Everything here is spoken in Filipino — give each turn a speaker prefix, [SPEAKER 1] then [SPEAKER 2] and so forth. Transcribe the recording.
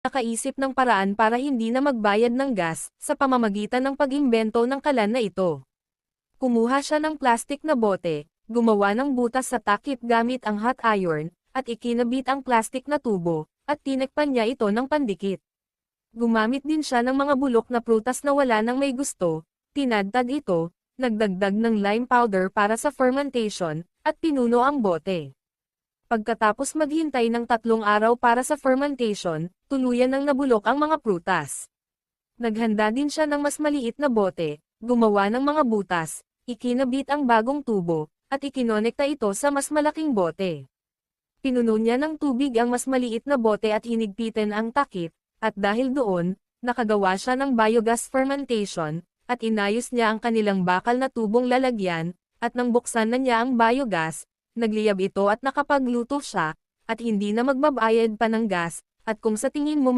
[SPEAKER 1] nakaisip ng paraan para hindi na magbayad ng gas, sa pamamagitan ng pag-imbento ng kalan na ito. Kumuha siya ng plastik na bote, gumawa ng butas sa takip gamit ang hot iron, at ikinabit ang plastik na tubo, at tinekpan niya ito ng pandikit. Gumamit din siya ng mga bulok na prutas na wala nang may gusto, tinadtad ito, nagdagdag ng lime powder para sa fermentation, at pinuno ang bote. Pagkatapos maghintay ng 3 araw para sa fermentation, tuluyan nang nabulok ang mga prutas. Naghanda din siya ng mas maliit na bote, gumawa ng mga butas, ikinabit ang bagong tubo, at ikinonekta ito sa mas malaking bote. Pinuno niya ng tubig ang mas maliit na bote at hinigpitan ang takip, at dahil doon, nakagawa siya ng biogas fermentation, at inayos niya ang kanilang bakal na tubong lalagyan, at nang buksan na niya ang biogas, nagliyab ito at nakapagluto siya, at hindi na magbabayad pa ng gas, at kung sa tingin mo